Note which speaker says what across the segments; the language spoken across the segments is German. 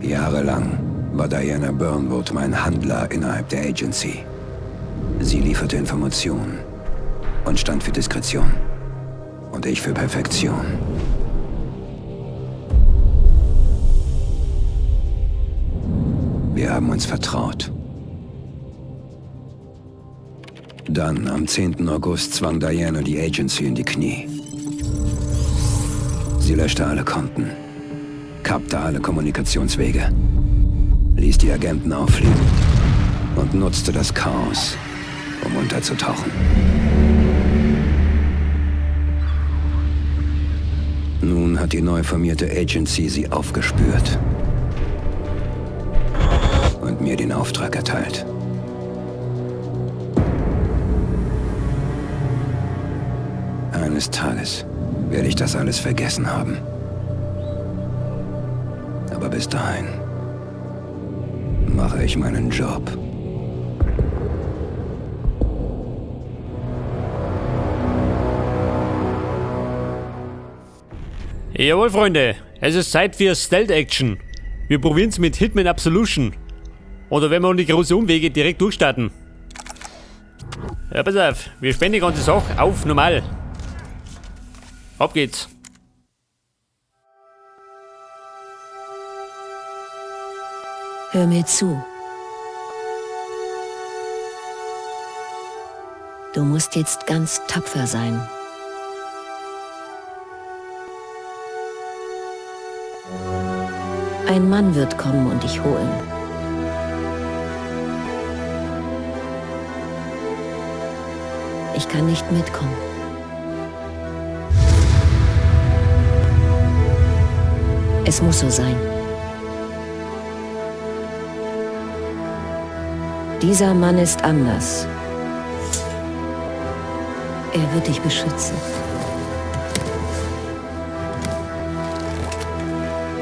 Speaker 1: Jahrelang war Diana Burnwood mein Handler innerhalb der Agency. Sie lieferte Informationen und stand für Diskretion. Und ich für Perfektion. Wir haben uns vertraut. Dann, am 10. August, zwang Diana die Agency in die Knie. Sie löschte alle Konten, kappte alle Kommunikationswege, ließ die Agenten auffliegen und nutzte das Chaos, um unterzutauchen. Nun hat die neu formierte Agency sie aufgespürt und mir den Auftrag erteilt. Eines Tages werde ich das alles vergessen haben. Aber bis dahin mache ich meinen Job.
Speaker 2: Jawohl, Freunde, es ist Zeit für Stealth-Action. Wir probieren's mit Hitman Absolution. Oder wenn wir ohne große Umwege direkt durchstarten. Ja, pass auf, wir spenden die ganze Sache auf normal. Ab geht's.
Speaker 3: Hör mir zu. Du musst jetzt ganz tapfer sein. Ein Mann wird kommen und dich holen. Ich kann nicht mitkommen. Es muss so sein. Dieser Mann ist anders. Er wird dich beschützen.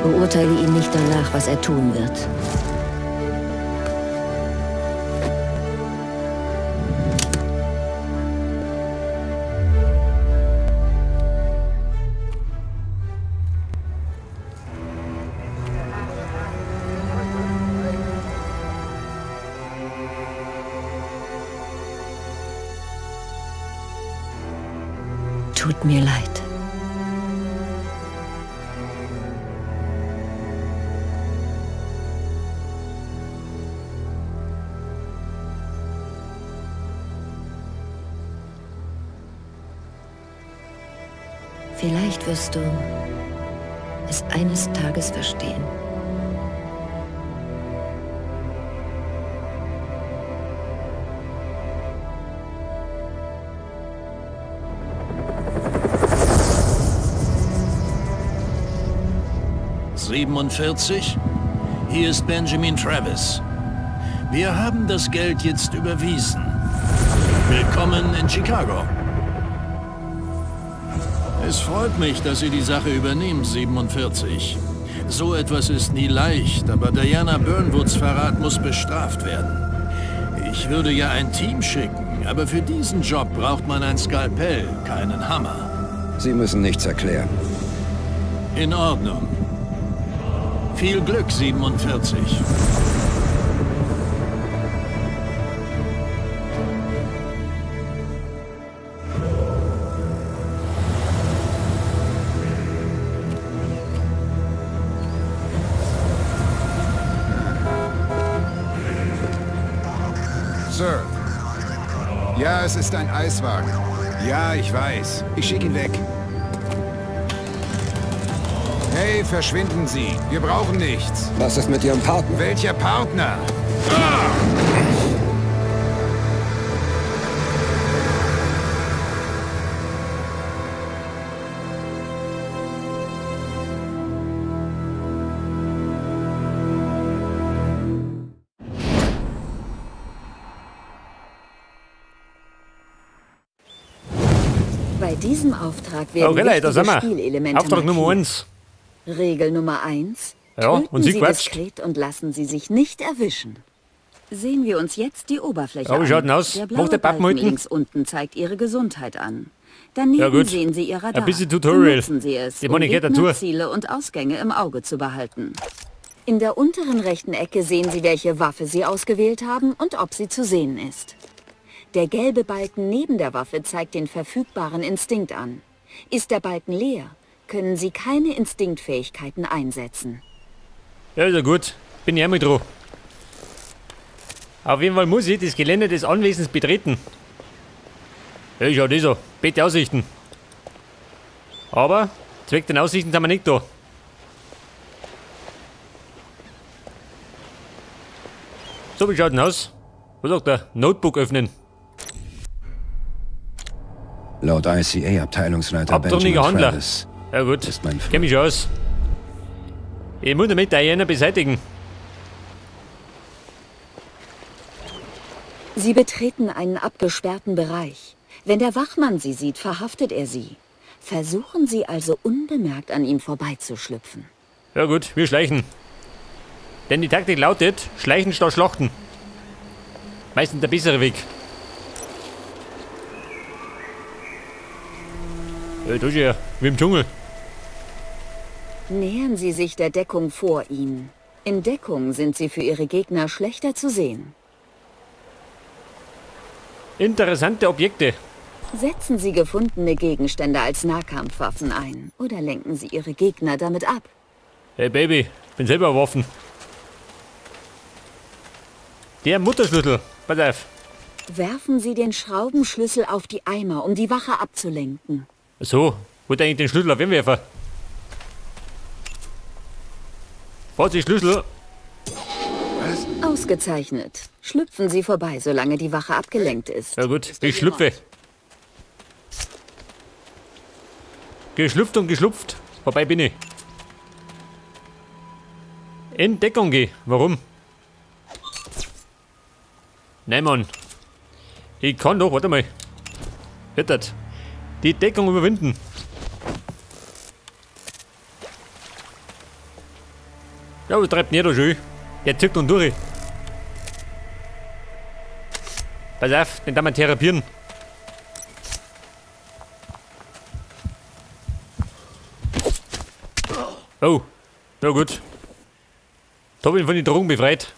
Speaker 3: Beurteile ihn nicht danach, was er tun wird. Tut mir leid. Vielleicht wirst du es eines Tages verstehen.
Speaker 4: »47? Hier ist Benjamin Travis. Wir haben das Geld jetzt überwiesen. Willkommen in Chicago.« Es freut mich, dass Sie die Sache übernehmen, 47. So etwas ist nie leicht, aber Diana Burnwoods Verrat muss bestraft werden. Ich würde ja ein Team schicken, aber für diesen Job braucht man ein Skalpell, keinen Hammer.
Speaker 1: Sie müssen nichts erklären.
Speaker 4: In Ordnung. Viel Glück, 47.
Speaker 5: Sir. Ja, es ist ein Eiswagen. Ja, ich weiß. Ich schicke ihn weg. Hey, verschwinden Sie. Wir brauchen nichts.
Speaker 1: Was ist mit Ihrem Partner?
Speaker 5: Welcher Partner?
Speaker 3: Bei diesem Auftrag werden
Speaker 2: Okay, da sind wir.
Speaker 3: Spielelemente
Speaker 2: Auftrag Nummer
Speaker 3: markiert.
Speaker 2: 1.
Speaker 3: Regel Nummer 1.
Speaker 2: Ja,
Speaker 3: Töten
Speaker 2: und sie
Speaker 3: Sie
Speaker 2: quatscht.
Speaker 3: diskret und lassen Sie sich nicht erwischen. Sehen wir uns jetzt die Oberfläche
Speaker 2: Ja, wie
Speaker 3: an.
Speaker 2: schaut denn aus?
Speaker 3: Der
Speaker 2: Macht der
Speaker 3: blaue
Speaker 2: Pappen
Speaker 3: Balken
Speaker 2: hinten?
Speaker 3: links unten zeigt Ihre Gesundheit an. Daneben
Speaker 2: Ja, gut.
Speaker 3: sehen Sie Ihr Radar.
Speaker 2: Ein bisschen Tutorial.
Speaker 3: Benutzen Sie es,
Speaker 2: Ich meine, ich geh dazu.
Speaker 3: Gegnerziele und Ausgänge im Auge zu behalten. In der unteren rechten Ecke sehen Sie, welche Waffe Sie ausgewählt haben und ob sie zu sehen ist. Der gelbe Balken neben der Waffe zeigt den verfügbaren Instinkt an. Ist der Balken leer, können Sie keine Instinktfähigkeiten einsetzen.
Speaker 2: Ja, ist ja gut. Bin ja mit dran. Auf jeden Fall muss ich das Gelände des Anwesens betreten. Ja, schaut eh so. Bette Aussichten. Aber Zweck den Aussichten sind wir nicht da. So, wie schaut denn aus? Was sagt er? Notebook öffnen.
Speaker 1: Laut ICA-Abteilungsleiter
Speaker 2: Abtrünniger
Speaker 1: Benjamin
Speaker 2: Handler.
Speaker 1: Travis
Speaker 2: Ja gut,
Speaker 1: ist mein
Speaker 2: kenn mich schon aus. Ich muss damit Diana beseitigen.
Speaker 3: Sie betreten einen abgesperrten Bereich. Wenn der Wachmann Sie sieht, verhaftet er Sie. Versuchen Sie also unbemerkt an ihm vorbeizuschlüpfen.
Speaker 2: Ja gut, wir schleichen. Denn die Taktik lautet, schleichen statt schlachten. Meistens der bessere Weg. Ja, da ist er, wie im Dschungel.
Speaker 3: Nähern Sie sich der Deckung vor Ihnen. In Deckung sind Sie für Ihre Gegner schlechter zu sehen.
Speaker 2: Interessante Objekte.
Speaker 3: Setzen Sie gefundene Gegenstände als Nahkampfwaffen ein oder lenken Sie Ihre Gegner damit ab.
Speaker 2: Hey Baby, ich bin selber Waffen. Der Mutterschlüssel, pass auf.
Speaker 3: Werfen Sie den Schraubenschlüssel auf die Eimer, um die Wache abzulenken.
Speaker 2: So, wollte eigentlich den Schlüssel auf wen werfen? Vorsicht, Schlüssel.
Speaker 3: Ausgezeichnet. Schlüpfen Sie vorbei, solange die Wache abgelenkt ist.
Speaker 2: Ja gut, ich schlüpfe. Geschlüpft und geschlupft. Vorbei bin ich. In Deckung geh. Warum? Nein, Mann. Ich kann doch, warte mal. Hört das? Die Deckung überwinden. Ja, was treibt denn der da schon? Der zückt und durch. Pass auf, den darf man therapieren. Oh, na gut. Da bin ich von den Drogen befreit.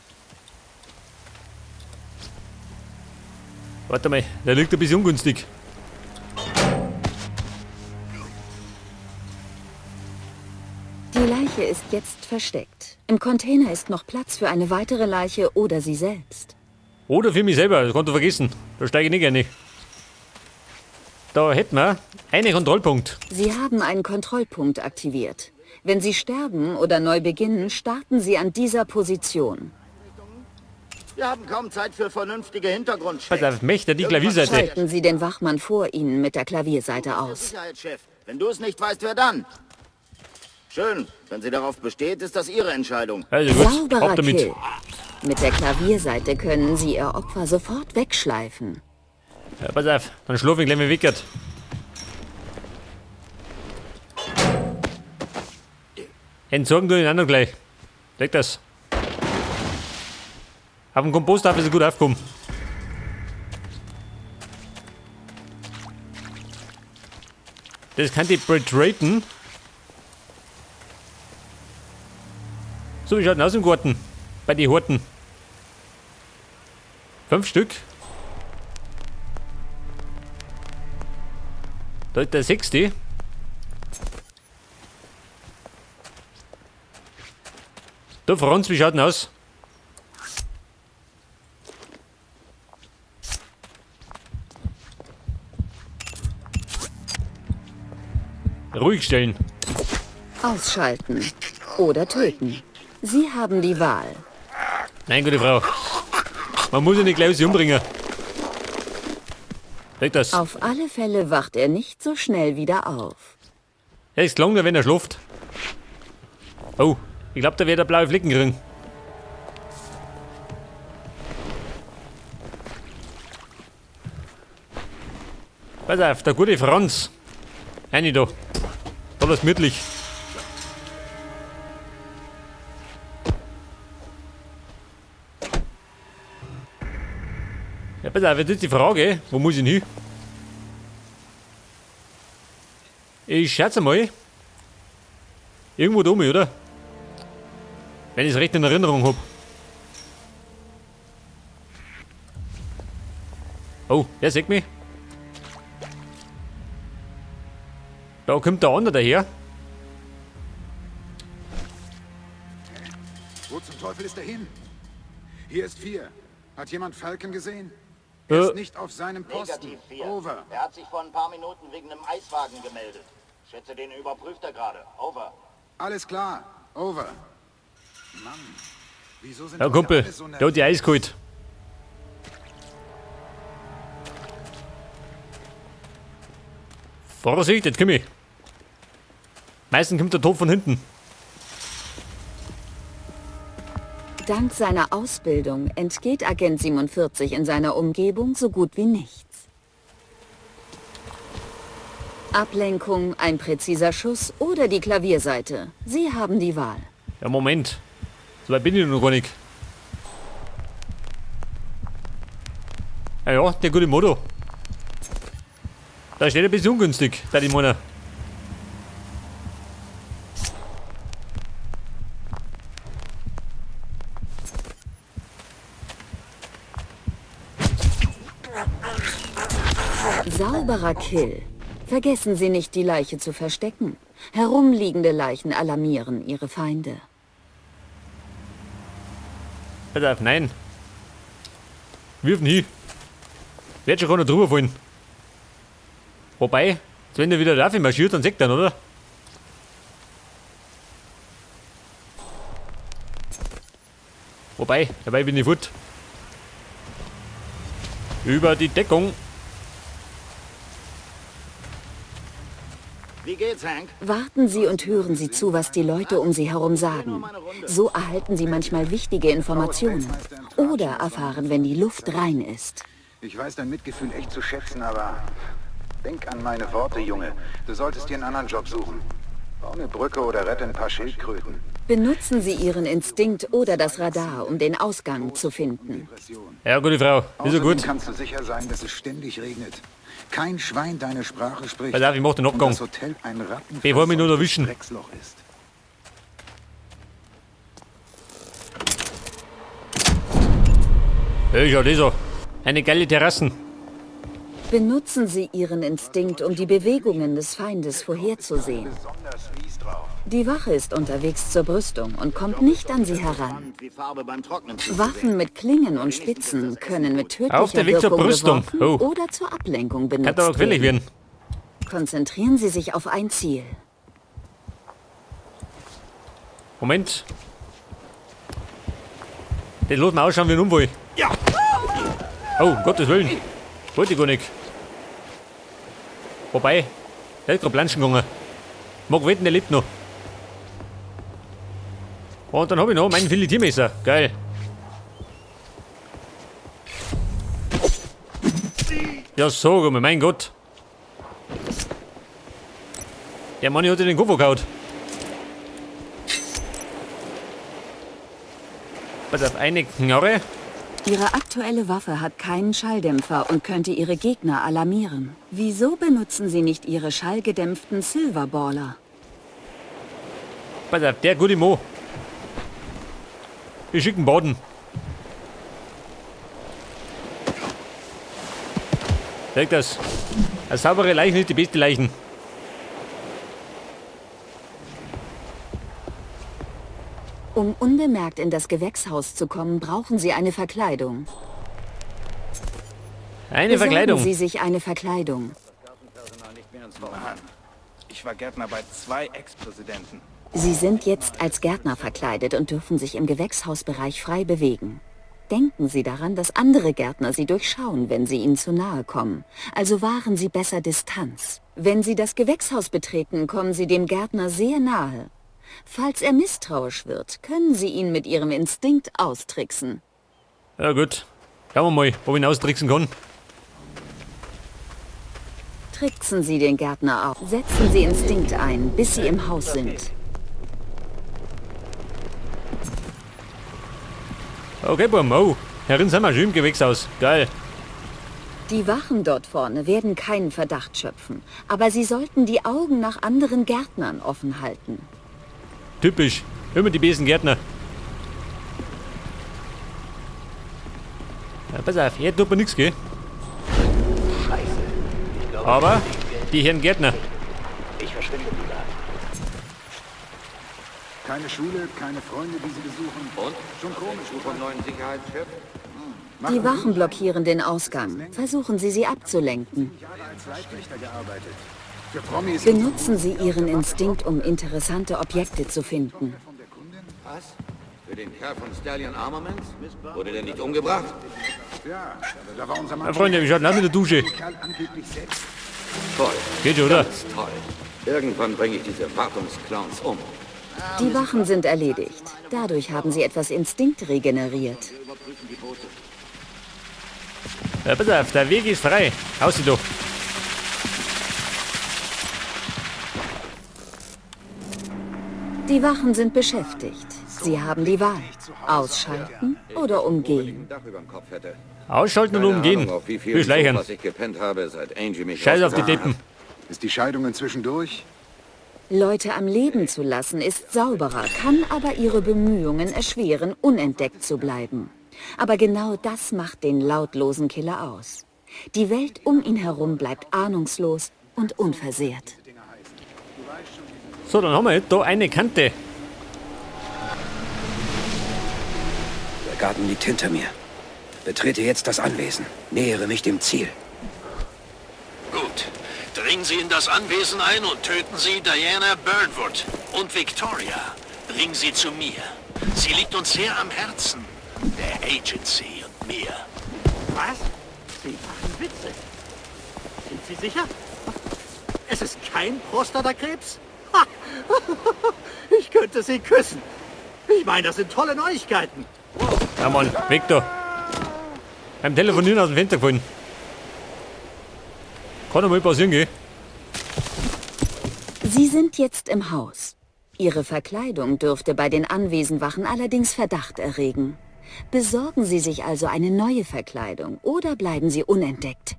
Speaker 2: Warte mal, der liegt ein bisschen ungünstig.
Speaker 3: Die Leiche ist jetzt versteckt. Im Container ist noch Platz für eine weitere Leiche oder Sie selbst.
Speaker 2: Oder für mich selber, das kannst du vergessen. Da steige ich nicht gerne. Da hätten wir einen Kontrollpunkt.
Speaker 3: Sie haben einen Kontrollpunkt aktiviert. Wenn Sie sterben oder neu beginnen, starten Sie an dieser Position.
Speaker 6: Wir haben kaum Zeit für vernünftige
Speaker 2: Pass
Speaker 6: Hintergrundchecks.
Speaker 2: auf, Mächte, die Klavierseite.
Speaker 3: Schalten Sie den Wachmann vor Ihnen mit der Klavierseite aus.
Speaker 6: Sicherheitschef, wenn du es nicht weißt, wer dann? Schön. Wenn sie darauf besteht, ist das ihre Entscheidung.
Speaker 2: Also gut,
Speaker 3: Sauberer
Speaker 2: ab damit.
Speaker 3: Kill. Mit der Klavierseite können Sie Ihr Opfer sofort wegschleifen.
Speaker 2: Ja, pass auf, dann schlaf ich gleich mal wickert. Entsorgen du den anderen gleich. Leg das. Auf dem Komposthaufen ist er gut aufgekommen. Das kann die betraten. So, wie schaut denn aus im Garten? Bei den Horten. 5 Stück. Da ist der 6. Da, Franz, wie schaut denn aus? Ruhig stellen.
Speaker 3: Ausschalten oder töten. Sie haben die Wahl.
Speaker 2: Nein, gute Frau. Man muss ihn nicht gleich aus sich umbringen. Leg das.
Speaker 3: Auf alle Fälle wacht er nicht so schnell wieder auf.
Speaker 2: Er ist lang, wenn er schläft. Oh, ich glaube, da wird er blaue Flecken kriegen. Pass auf, der gute Franz. Eine da. Da ist gemütlich. Ja, pass auf, jetzt ist die Frage, wo muss ich denn hin? Ich schätze mal. Irgendwo da oben, oder? Wenn ich es recht in Erinnerung habe. Oh, der sieht mich. Da kommt der andere daher.
Speaker 5: Wo zum Teufel ist er hin? Hier ist 4. Hat jemand Falken gesehen?
Speaker 2: Äh.
Speaker 5: Er ist nicht auf seinem Posten.
Speaker 6: Negativ 4.
Speaker 5: Over.
Speaker 6: Er hat sich vor ein paar Minuten wegen einem Eiswagen gemeldet. Schätze, den überprüft er gerade. Over.
Speaker 5: Alles klar. Over. Mann, wieso sind
Speaker 2: Ja,
Speaker 5: heute
Speaker 2: Kumpel,
Speaker 5: alle so
Speaker 2: der hat die Eis geholt. Vorsicht, jetzt komm ich. Meistens kommt der Tod von hinten.
Speaker 3: Dank seiner Ausbildung entgeht Agent 47 in seiner Umgebung so gut wie nichts. Ablenkung, ein präziser Schuss oder die Klavierseite. Sie haben die Wahl.
Speaker 2: Ja, Moment. So weit bin ich noch gar nicht. Ja, der gute Motto. Da steht ein bisschen ungünstig, da die Mona.
Speaker 3: Sauberer Kill. Vergessen Sie nicht, die Leiche zu verstecken. Herumliegende Leichen alarmieren Ihre Feinde.
Speaker 2: Pass auf, nein. Wirf ihn hin. Wird schon gar nicht drüber fallen. Wobei, jetzt wenn der wieder rauf marschiert, dann sagt er, oder? Wobei, dabei bin ich fort. Über die Deckung.
Speaker 6: Wie geht's, Hank?
Speaker 3: Warten Sie und hören Sie zu, was die Leute um Sie herum sagen. So erhalten Sie manchmal wichtige Informationen. Oder erfahren, wenn die Luft rein ist.
Speaker 5: Ich weiß dein Mitgefühl echt zu schätzen, aber denk an meine Worte, Junge. Du solltest dir einen anderen Job suchen. Bau eine Brücke oder rette ein paar Schildkröten.
Speaker 3: Benutzen Sie Ihren Instinkt oder das Radar, um den Ausgang zu finden.
Speaker 5: Depression.
Speaker 2: Ja, gute Frau. Ist ja
Speaker 5: Außerdem
Speaker 2: gut.
Speaker 5: kannst du sicher sein, dass es ständig regnet. Kein Schwein deine Sprache spricht.
Speaker 2: Pass auf, ich mach den
Speaker 5: Und
Speaker 2: Abgang.
Speaker 5: das Hotel ein
Speaker 2: Bevor mich nur erwischen.
Speaker 5: Drecksloch ist.
Speaker 2: Ja, schau das an. Eine geile Terrassen.
Speaker 3: Benutzen Sie Ihren Instinkt, um die Bewegungen des Feindes vorherzusehen.
Speaker 5: Besonders mies drauf.
Speaker 3: Die Wache ist unterwegs zur Brüstung und kommt nicht an sie heran.
Speaker 6: Spannend, wie Farbe beim Trocknen zuzusehen.
Speaker 3: Waffen mit Klingen und Spitzen können mit tödlicher
Speaker 2: Auf der Weg zur
Speaker 3: Wirkung
Speaker 2: Brüstung.
Speaker 3: geworfen
Speaker 2: Oh.
Speaker 3: oder zur Ablenkung
Speaker 2: Kann aber
Speaker 3: benutzt
Speaker 2: gefällig
Speaker 3: werden.
Speaker 2: werden.
Speaker 3: Konzentrieren Sie sich auf ein Ziel.
Speaker 2: Moment. Den lässt man ausschauen wie ein Unwohl. Ja! Oh, um Gottes Willen. Wollte ich gar nicht. Wobei, der ist gerade planschen gegangen. Mag wetten, der lebt noch. Und dann habe ich noch mein Filetiermesser. Geil. Ja, sag mal, mein Gott. Der Mann hat in den Kopf gehauen. Pass auf, eine Knarre.
Speaker 3: Ihre aktuelle Waffe hat keinen Schalldämpfer und könnte Ihre Gegner alarmieren. Wieso benutzen Sie nicht Ihre schallgedämpften Silverballer?
Speaker 2: Pass auf, der gute Mo. Ich schicke einen Boden. Sag das. Eine saubere Leichen ist die beste Leichen.
Speaker 3: Um unbemerkt in das Gewächshaus zu kommen, brauchen Sie eine Verkleidung.
Speaker 2: Eine
Speaker 3: Besorgen
Speaker 2: Verkleidung.
Speaker 3: Sie sich eine Verkleidung.
Speaker 7: Mann, ich war Gärtner bei 2 Ex-Präsidenten.
Speaker 3: Sie sind jetzt als Gärtner verkleidet und dürfen sich im Gewächshausbereich frei bewegen. Denken Sie daran, dass andere Gärtner Sie durchschauen, wenn Sie ihnen zu nahe kommen. Also wahren Sie besser Distanz. Wenn Sie das Gewächshaus betreten, kommen Sie dem Gärtner sehr nahe. Falls er misstrauisch wird, können Sie ihn mit Ihrem Instinkt austricksen.
Speaker 2: Ja gut. Schauen wir mal, ob ich ihn austricksen kann.
Speaker 3: Tricksen Sie den Gärtner auf. Setzen Sie Instinkt ein, bis Sie im Haus sind.
Speaker 2: Okay, Bum. Oh, herin sind wir schön im Gewächshaus. Geil.
Speaker 3: Die Wachen dort vorne werden keinen Verdacht schöpfen, aber Sie sollten die Augen nach anderen Gärtnern offen halten.
Speaker 2: Typisch. Immer die besen Gärtner. Ja, pass auf, hier tut mir nichts, gell?
Speaker 8: Scheiße. Ich glaube,
Speaker 2: Aber die Herren Gärtner.
Speaker 8: ich verschwinde lieber.
Speaker 5: Keine Schule, keine Freunde, die Sie besuchen.
Speaker 9: Und?
Speaker 5: Schon komisch,
Speaker 9: Vom neuen Sicherheitschef?
Speaker 3: Die Wachen blockieren den Ausgang. Versuchen Sie, sie abzulenken.
Speaker 5: Jahre als Leibwächter gearbeitet. Für Promis
Speaker 3: Benutzen Sie Ihren Instinkt, um interessante Objekte zu finden.
Speaker 9: Was? Für den Kerl von Stallion Armaments? Wurde der nicht umgebracht?
Speaker 5: Ja, da war unser Mann.
Speaker 2: Ja, Freunde, wie schaut denn aus mit der Dusche?
Speaker 5: Kerl angeblich selbst.
Speaker 9: Toll.
Speaker 2: Geht schon, oder?
Speaker 9: Ganz toll. Irgendwann bringe ich diese Wartungsclowns um.
Speaker 3: Die Wachen sind erledigt. Dadurch haben sie etwas Instinkt regeneriert.
Speaker 2: Ja, pass auf, der Weg ist frei. Raus sie doch.
Speaker 3: Die Wachen sind beschäftigt. Sie haben die Wahl. Ausschalten oder umgehen.
Speaker 9: Dach über dem Kopf hätte.
Speaker 2: Ausschalten und umgehen.
Speaker 9: Ahnung, auf wie
Speaker 2: Wir
Speaker 9: vielen
Speaker 2: schleichen.
Speaker 9: Sofas ich gepennt habe, seit Angie mich
Speaker 2: Scheiß auf die
Speaker 9: rausgeworfen
Speaker 2: Deppen.
Speaker 5: Ist die Scheidung inzwischen durch?
Speaker 3: Leute am Leben zu lassen ist sauberer, kann aber ihre Bemühungen erschweren, unentdeckt zu bleiben. Aber genau das macht den lautlosen Killer aus. Die Welt um ihn herum bleibt ahnungslos und unversehrt.
Speaker 2: So, dann haben wir jetzt da eine Kante.
Speaker 1: Der Garten liegt hinter mir. Betrete jetzt das Anwesen. Nähere mich dem Ziel.
Speaker 4: Gut. Dringen Sie in das Anwesen ein und töten Sie Diana Burnwood und Victoria. Bringen Sie zu mir. Sie liegt uns sehr am Herzen. Der Agency und mir.
Speaker 8: Was? Sie machen Witze. Sind Sie sicher? Es ist kein Prostatakrebs? Ha! Ich könnte Sie küssen. Ich meine, das sind tolle Neuigkeiten.
Speaker 2: Ja, Mann, weg da. Beim Telefonieren aus dem Fenster gefallen. Kann doch mal passieren, gell?
Speaker 3: Sie sind jetzt im Haus. Ihre Verkleidung dürfte bei den Anwesenwachen allerdings Verdacht erregen. Besorgen Sie sich also eine neue Verkleidung oder bleiben Sie unentdeckt.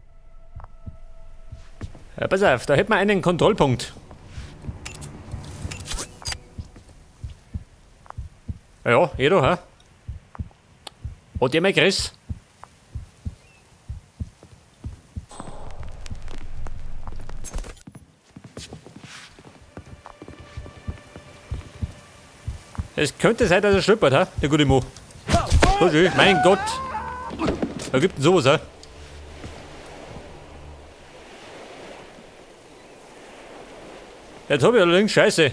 Speaker 2: Ja, pass auf, da hätten wir einen Kontrollpunkt. Ja, jeder, hä? Hat der mal Chris? Es könnte sein, dass er schnuppert, ha? Der gute Mo. So schön, mein Gott. Da gibt es sowas, ha? Jetzt habe ich allerdings Scheiße.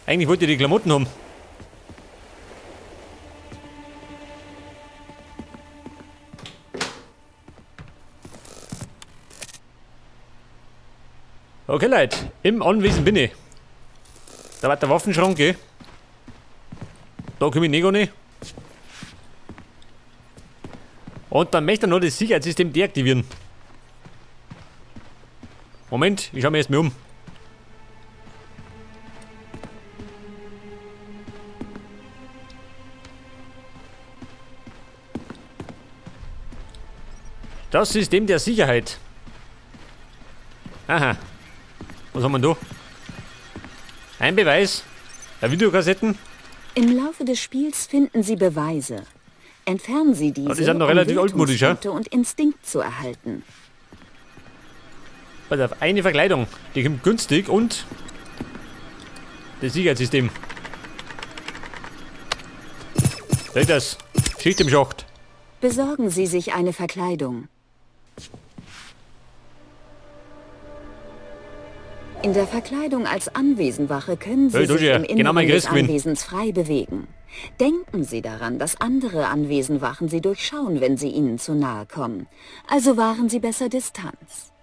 Speaker 2: Eigentlich wollte ich die Klamotten haben. Okay, Leute, im Anwesen bin ich. Da war der Waffenschrank, gell? Da komme ich nicht gar nicht. Und dann möchte er noch das Sicherheitssystem deaktivieren. Moment, ich schaue mir erst mal um. Das System der Sicherheit. Aha. Was haben wir da? Ein Beweis. Videokassetten.
Speaker 3: Im Laufe des Spiels finden Sie Beweise. Entfernen Sie diese,
Speaker 2: die sind noch relativ altmodisch, ja?
Speaker 3: und Instinkt zu erhalten.
Speaker 2: Pass auf, eine Verkleidung. Die kommt günstig und das Sicherheitssystem. Seht das? Schicht im Schacht.
Speaker 3: Besorgen Sie sich eine Verkleidung. In der Verkleidung als Anwesenwache können Sie
Speaker 2: Hey,
Speaker 3: sich im
Speaker 2: genau mein
Speaker 3: Inneren des
Speaker 2: Christqueen.
Speaker 3: Anwesens frei bewegen. Denken Sie daran, dass andere Anwesenwachen Sie durchschauen, wenn Sie ihnen zu nahe kommen. Also wahren Sie besser Distanz.